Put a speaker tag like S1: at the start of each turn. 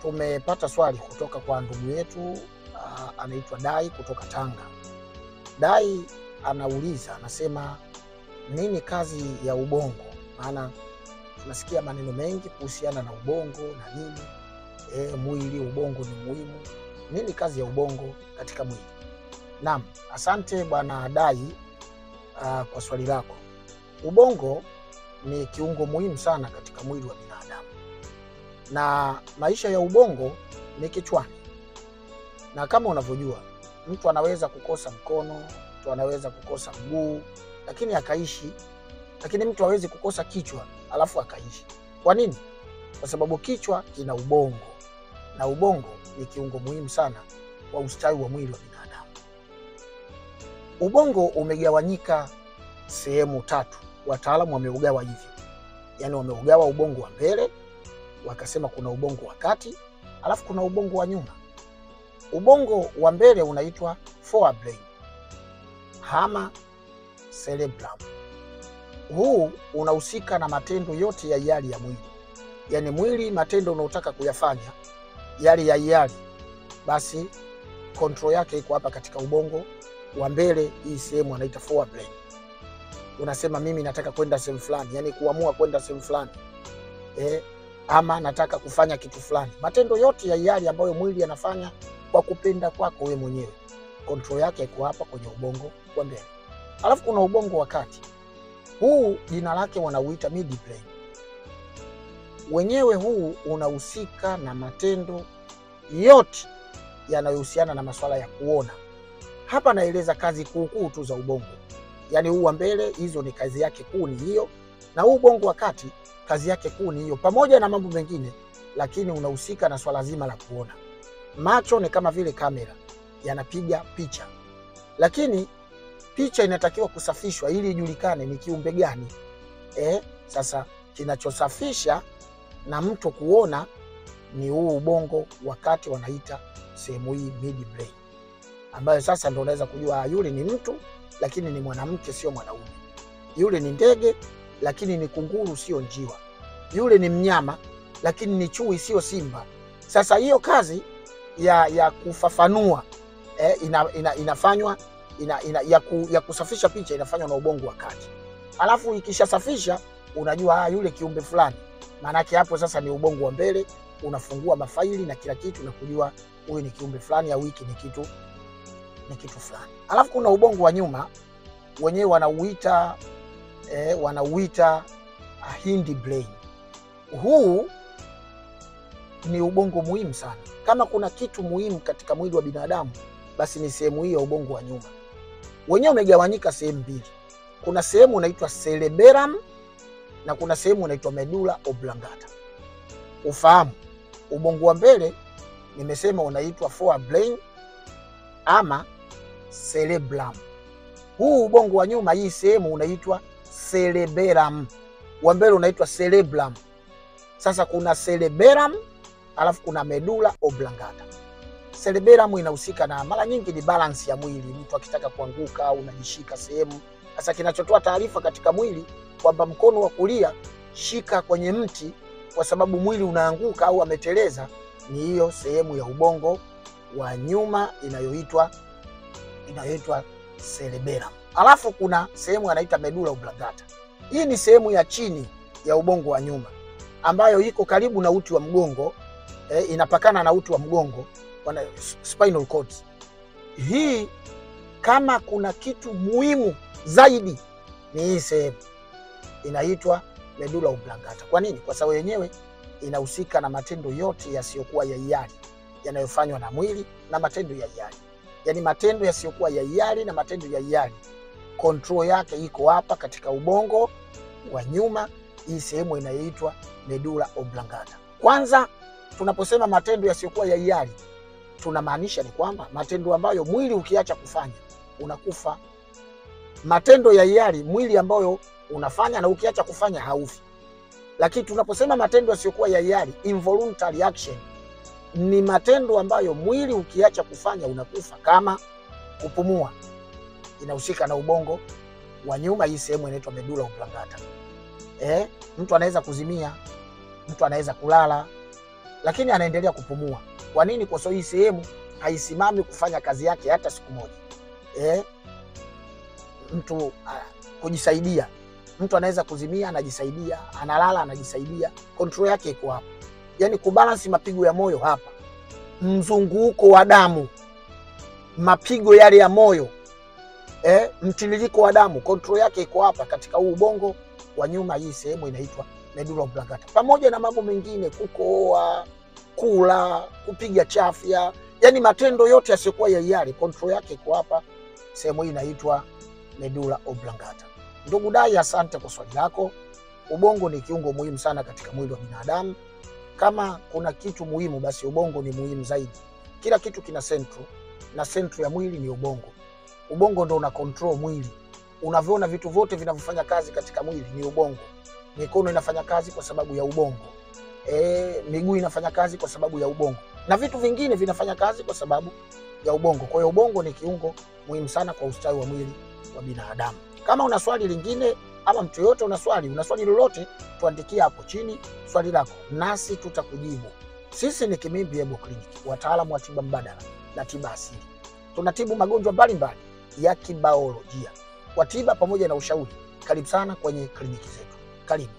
S1: tumepata swali kutoka kwa ndugu yetu anaitwa Dai kutoka Tanga. Dai anauliza, anasema nini kazi ya ubongo? Maana tunasikia maneno mengi kuhusiana na ubongo na nini, mwili, ubongo ni muhimu. Nini kazi ya ubongo katika mwili? Naam, asante bwana Dai kwa swali lako. Ubongo ni kiungo muhimu sana katika mwili wa binadamu, na maisha ya ubongo ni kichwani. Na kama unavyojua, mtu anaweza kukosa mkono, mtu anaweza kukosa mguu lakini akaishi, lakini mtu hawezi kukosa kichwa alafu akaishi. Kwa nini? Kwa sababu kichwa kina ubongo, na ubongo ni kiungo muhimu sana kwa ustawi wa mwili wa binadamu. Ubongo umegawanyika sehemu tatu. Wataalamu wameugawa hivyo, yaani wameugawa ubongo wa mbele, wakasema kuna ubongo wa kati, alafu kuna ubongo wa nyuma. Ubongo wa mbele unaitwa forebrain ama cerebellum. Huu unahusika na matendo yote ya hiari ya mwili, yaani mwili, matendo unaotaka kuyafanya yale ya hiari, basi control yake iko hapa katika ubongo wa mbele. Hii sehemu anaita forebrain. Unasema mimi nataka kwenda sehemu fulani, yani kuamua kwenda sehemu fulani, ama nataka kufanya kitu fulani. Matendo yote ya hiari ambayo mwili anafanya kwa kupenda kwako wewe mwenyewe, control yake iko hapa kwenye ubongo wa mbele. Alafu kuna ubongo wa kati. Huu jina lake wanauita midbrain. Wenyewe huu unahusika na matendo yote yanayohusiana na masuala ya kuona. Hapa naeleza kazi kuu tu za ubongo. Yaani huu wa mbele, hizo ni kazi yake kuu ni hiyo, na huu ubongo wa kati kazi yake kuu ni hiyo, pamoja na mambo mengine, lakini unahusika na swala zima la kuona. Macho ni kama vile kamera, yanapiga picha, lakini picha inatakiwa kusafishwa ili ijulikane ni kiumbe gani. Sasa kinachosafisha na mtu kuona ni huu ubongo wa kati, wanaita sehemu hii midbrain, ambayo sasa ndio unaweza kujua yule ni mtu lakini ni mwanamke sio mwanaume, yule ni ndege lakini ni kunguru sio njiwa, yule ni mnyama lakini ni chui sio simba. Sasa hiyo kazi ya kufafanua inafanywa ya kusafisha picha inafanywa na ubongo wa kati. Alafu ikishasafisha unajua yule kiumbe fulani, maana yake hapo sasa ni ubongo wa mbele, unafungua mafaili na kila kitu na kujua huyu ni kiumbe fulani au hiki ni kitu fulani. Alafu kuna ubongo wa nyuma, wenyewe wanauita hindbrain. Huu ni ubongo muhimu sana. Kama kuna kitu muhimu katika mwili wa binadamu, basi ni sehemu hii ya ubongo wa nyuma. Wenyewe umegawanyika sehemu mbili. Kuna sehemu inaitwa cerebellum na kuna sehemu inaitwa medulla oblongata. Ufahamu, ubongo wa mbele nimesema unaitwa forebrain ama cerebellum. Huu ubongo wa nyuma, hii sehemu unaitwa cerebellum. Wa mbele unaitwa cerebellum. Sasa kuna cerebellum alafu kuna medulla oblongata. Cerebellum inahusika na mara nyingi ni balance ya mwili. Mtu akitaka kuanguka au unajishika sehemu. Sasa kinachotoa taarifa katika mwili kwamba mkono wa kulia shika kwenye mti kwa sababu mwili unaanguka au ameteleza, ni hiyo sehemu ya ubongo wa nyuma inayoitwa cerebellum. Alafu kuna sehemu anaita medulla oblongata. Hii ni sehemu ya chini ya ubongo wa nyuma ambayo iko karibu na uti wa mgongo, inapakana na uti wa mgongo, spinal cord. Hii kama kuna kitu muhimu zaidi ni hii sehemu inaitwa medulla oblongata. Kwa nini? Kwa sababu yenyewe inahusika na matendo yote yasiyokuwa ya hiari yanayofanywa na mwili na matendo ya hiari. Yaani matendo yasiyokuwa ya hiari na matendo ya hiari, control yake iko hapa katika ubongo wa nyuma, hii sehemu inayoitwa medulla oblongata. Kwanza tunaposema matendo yasiyokuwa ya hiari, tunamaanisha ni kwamba matendo ambayo mwili ukiacha kufanya unakufa. Matendo ya hiari, mwili ambayo unafanya na ukiacha kufanya haufi. Lakini tunaposema matendo yasiyokuwa ya hiari, involuntary action, ni matendo ambayo mwili ukiacha kufanya unakufa, kama kupumua. Inahusika na ubongo wa nyuma, hii sehemu inaitwa medulla oblongata. Mtu anaweza kuzimia, mtu anaweza kulala, lakini anaendelea kupumua. Kwa nini? Kwa sababu hii sehemu haisimami kufanya kazi yake hata siku moja. Mtu kujisaidia, mtu anaweza kuzimia, anajisaidia, analala, anajisaidia, control yake iko hapa. Yani kubalance mapigo ya moyo hapa, mzunguko wa damu, mapigo yale ya moyo, mtiririko wa damu, control yake iko hapa katika huu ubongo wa nyuma. Hii sehemu inaitwa medulla oblongata, pamoja na mambo mengine, kukohoa, kula, kupiga chafya, yani matendo yote yasiyokuwa ya hiari, control yake iko hapa. Sehemu hii inaitwa medulla oblongata. Ndugu Dai, asante kwa swali lako. Ubongo ni kiungo muhimu sana katika mwili wa binadamu. Kama kuna kitu muhimu, basi ubongo ni muhimu zaidi. Kila kitu kina sentro, na sentro ya mwili ni ubongo. Ubongo ndo una control mwili. Unavyoona vitu vyote vinavyofanya kazi katika mwili ni ubongo. Mikono inafanya kazi kwa sababu ya ubongo. Miguu inafanya kazi kwa sababu ya ubongo. Na vitu vingine vinafanya kazi kwa sababu ya ubongo. Kwa hiyo ubongo ni kiungo muhimu sana kwa ustawi wa mwili wa binadamu. Kama una swali lingine, ama mtu yote una swali lolote, tuandikie hapo chini swali lako, nasi tutakujibu. Sisi ni Kimimbi Herbal Clinic, wataalamu wa tiba mbadala na tiba asili. Tunatibu magonjwa mbalimbali ya kibiolojia kwa tiba pamoja na ushauri. Karibu sana kwenye kliniki zetu. Karibu.